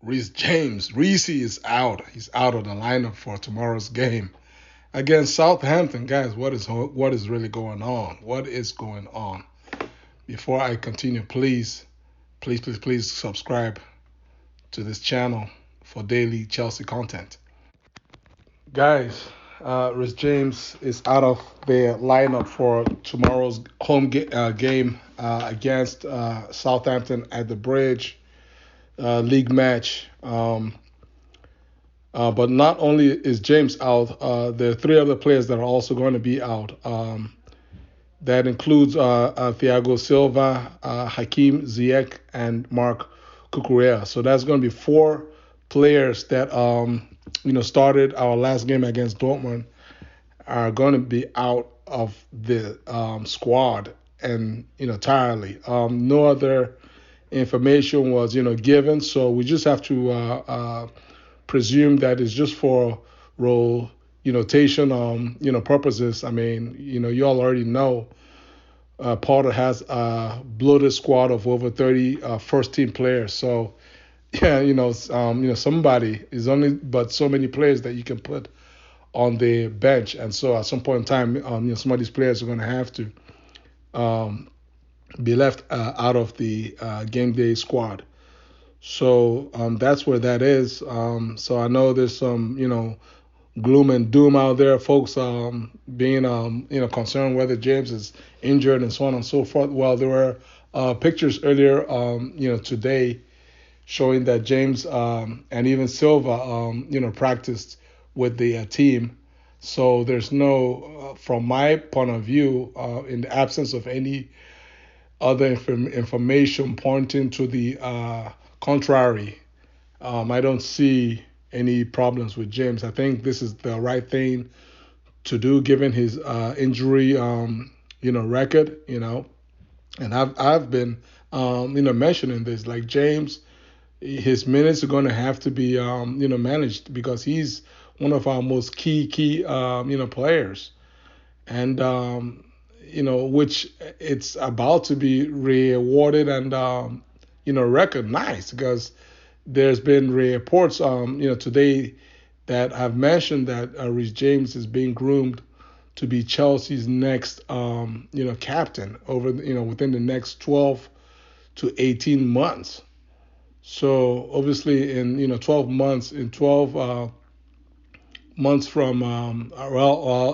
Reece James. Reece is out. He's out of the lineup for tomorrow's game against Southampton. Guys, what is really going on? What is going on? Before I continue, please subscribe to this channel for daily Chelsea content. Guys, Reece James is out of the lineup for tomorrow's game against Southampton at the Bridge league match. But not only is James out, there are three other players that are also going to be out. That includes Thiago Silva, Hakim Ziyech, and Mark Cucurella. So that's going to be four players that started our last game against Dortmund are going to be out of the squad and entirely. No other information was given, so we just have to presume that it's just for rotation purposes. I mean, you all already know Potter has a bloated squad of over 30 first team players. So yeah, somebody is only but so many players that you can put on the bench, and so at some point in time, some of these players are going to have to um, be left out of the game day squad. So that's where that is. So I know there's some gloom and doom out there, folks being concerned whether James is injured and so on and so forth. Well, there were pictures earlier today showing that James and even Silva practiced with the team. So there's no, from my point of view, in the absence of any other information pointing to the contrary, I don't see any problems with James. I think this is the right thing to do given his injury, record, and I've been, mentioning this. Like James, his minutes are going to have to be, managed because he's one of our most key, players, and which it's about to be rewarded and, recognized because there's been reports, today that have mentioned that Reece James is being groomed to be Chelsea's next, captain over, within the next 12 to 18 months. So obviously, in 12 months, in 12 months from,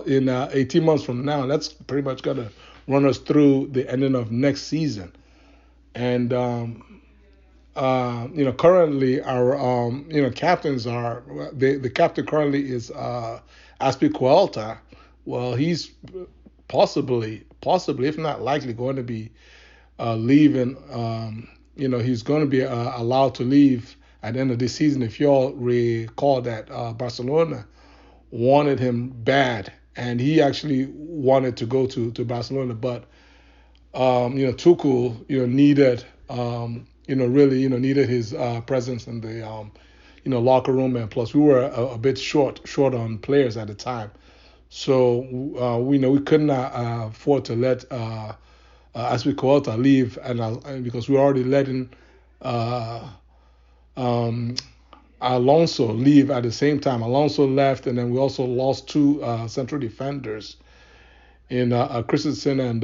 in 18 months from now, that's pretty much gonna run us through the ending of next season. And currently our captains are the captain currently is Aspicuelta. Well, he's possibly, if not likely, going to be leaving. He's going to be allowed to leave at the end of this season. If you all recall that Barcelona wanted him bad, and he actually wanted to go to Barcelona, but Tuchel, needed, really, needed his presence in the, locker room, and plus we were a bit short on players at the time, so we know we could not afford to let Aspilicueta leave, and because we already letting uh, um, Alonso leave at the same time. Alonso left, and then we also lost two central defenders in Christensen and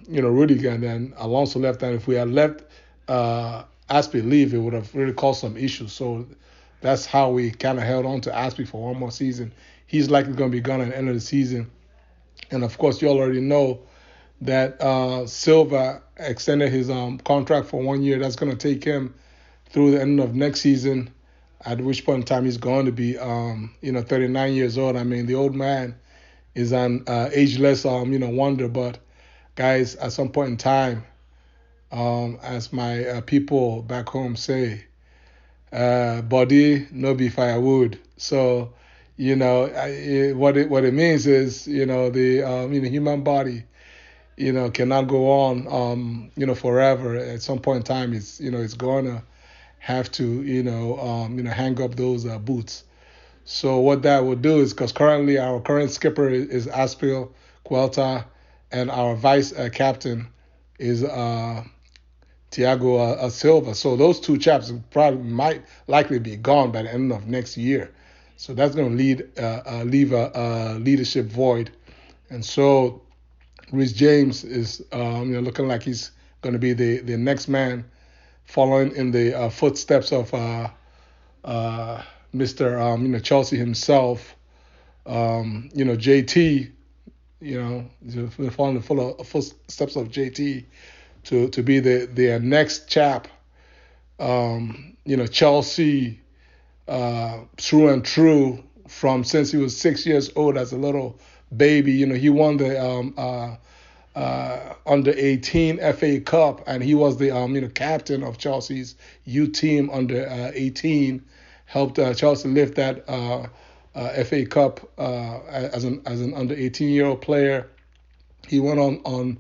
Rudiger, and then Alonso left. And if we had let Aspi leave, it would have really caused some issues. So that's how we kind of held on to Aspi for one more season. He's likely going to be gone at the end of the season, and of course, you already know that Silva extended his contract for 1 year. That's going to take him through the end of next season, at which point in time he's going to be, 39 years old. I mean, the old man is an ageless, wonder. But guys, at some point in time, as my people back home say, body no be firewood. So, what it means is, the human body, cannot go on, forever. At some point in time, it's gonna have to, hang up those boots. So what that would do is, because currently our current skipper is Aspil Quelta, and our vice captain is Thiago Silva. So those two chaps probably might likely be gone by the end of next year. So that's going to leave a leadership void. And so Reece James is looking like he's going to be the next man, following in the footsteps of Mr. Chelsea himself. JT, following the footsteps of JT to be the next chap. Chelsea true and true from since he was 6 years old as a little baby. He won the under 18 FA Cup, and he was the captain of Chelsea's youth team under 18. Helped Chelsea lift that FA Cup as an under 18-year-old player. He went on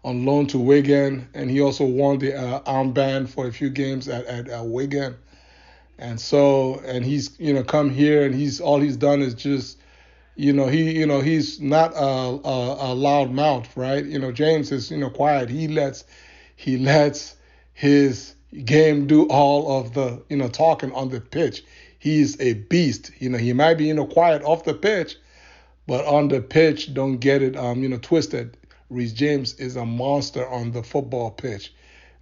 loan to Wigan, and he also won the armband for a few games at Wigan. And he's come here, and he's done is just he's not a loud mouth, right? James is quiet. He lets his game do all of the talking on the pitch. He's a beast. He might be quiet off the pitch, but on the pitch, don't get it twisted. Reece James is a monster on the football pitch.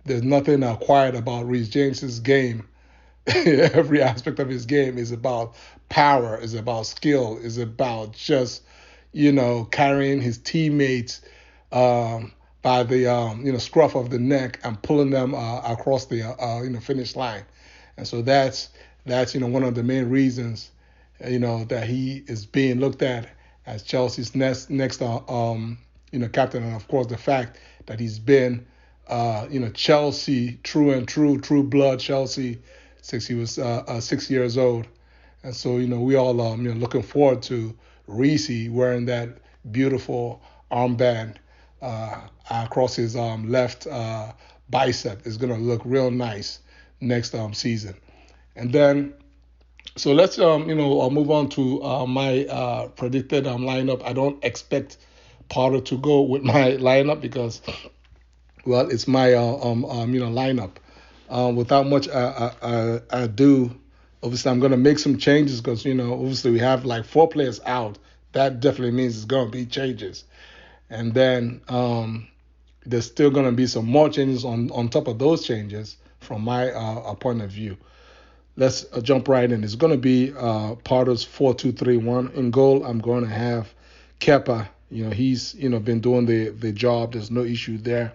There's nothing quiet about Reece James's game. Every aspect of his game is about power, is about skill, is about just carrying his teammates by the scruff of the neck and pulling them across the finish line. And so that's one of the main reasons that he is being looked at as Chelsea's next captain, and of course the fact that he's been Chelsea true blood Chelsea since he was 6 years old. And so we all looking forward to Reece wearing that beautiful armband across his left bicep. Is going to look real nice next season. And then so let's move on to my predicted lineup. I don't expect Potter to go with my lineup because, well, it's my lineup. Without much ado, obviously I'm going to make some changes because obviously we have like 4 players out. That definitely means it's going to be changes, and then there's still going to be some more changes on top of those changes from my point of view. Let's jump right in. It's going to be Potter's 4-2-3-1. In goal, I'm going to have Kepa. He's been doing the job. There's no issue there.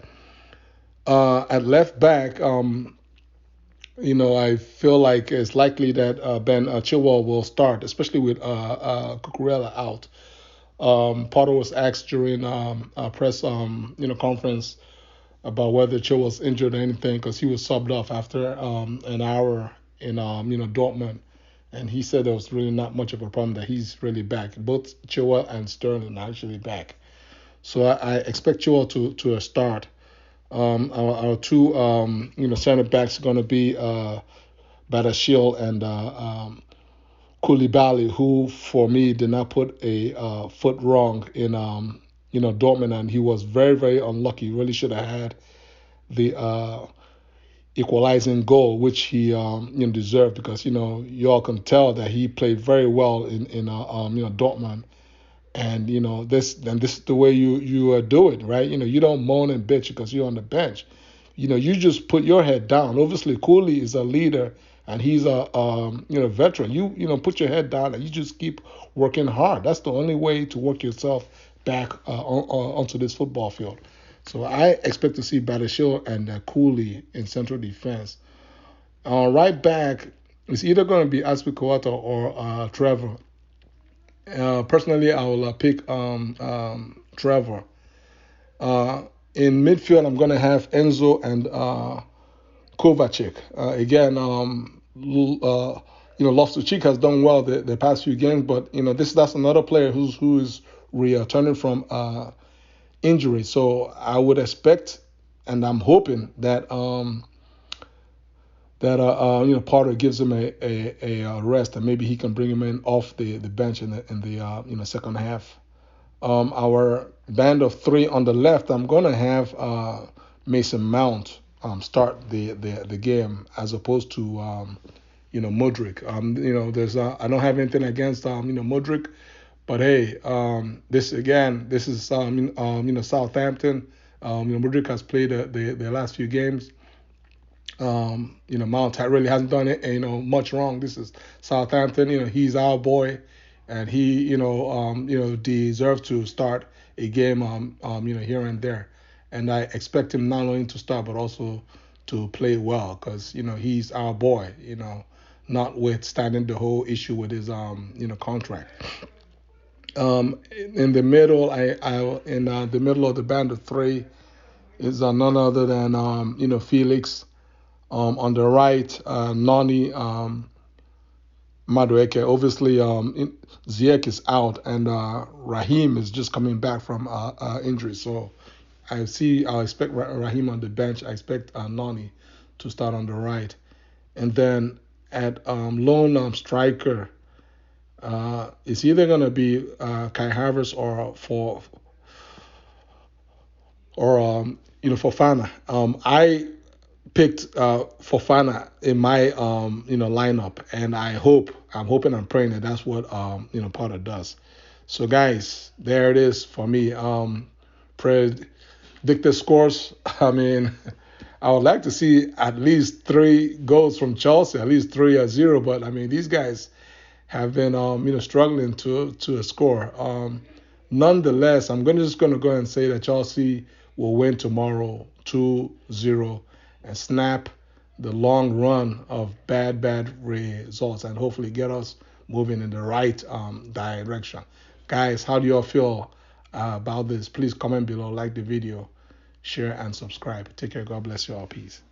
At left back, I feel like it's likely that Ben Chilwell will start, especially with Cucurella out. Potter was asked during a press conference about whether Chilwell's injured or anything because he was subbed off after an hour in Dortmund, and he said there was really not much of a problem, that he's really back. Both Chilwell and Sterling are actually back, so I expect Chilwell to start. Our two center backs are going to be Badashil and Koulibaly, who for me did not put a foot wrong in Dortmund, and he was very, very unlucky. He really should have had the equalizing goal, which he deserved, because you all can tell that he played very well in Dortmund. And this is the way you do it, right? You don't moan and bitch because you're on the bench. You just put your head down. Obviously, Cooley is a leader and he's a veteran. You put your head down and you just keep working hard. That's the only way to work yourself back onto this football field. So I expect to see Badashil and Cooley in central defense. Right back, it's either going to be Azpilicueta or Trevor. Personally, I will pick Trevor. In midfield, I'm going to have Enzo and Kovacic. Again, Loftus-Cheek has done well the past few games, but that's another player who is returning from injury. So I would expect, and I'm hoping that Potter gives him a rest, and maybe he can bring him in off the bench in the second half. Our band of 3 on the left, I'm gonna have Mason Mount start the game as opposed to Modric. I don't have anything against Modric, but hey, this is Southampton. Modric has played the last few games. Mount really hasn't done it, much wrong. This is Southampton. He's our boy, and he, deserves to start a game, here and there. And I expect him not only to start but also to play well, because he's our boy. Notwithstanding the whole issue with his contract. In the middle, in the middle of the band of three is none other than Felix. On the right, Nani Madueke. Obviously, Ziyech is out, and Raheem is just coming back from injury. So I expect Raheem on the bench. I expect Nani to start on the right, and then at lone striker, it's either gonna be Kai Havertz or Fofana. I picked Fofana in my lineup, and I'm hoping and praying that that's what Potter does. So guys, there it is for me. Predicted scores. I mean, I would like to see at least 3 goals from Chelsea, at least 3-0. But I mean, these guys have been struggling to score. Nonetheless, just gonna go ahead and say that Chelsea will win tomorrow 2-0 and snap the long run of bad results and hopefully get us moving in the right direction. Guys, how do you all feel about this? Please comment below, like the video, share, and subscribe. Take care. God bless you all. Peace.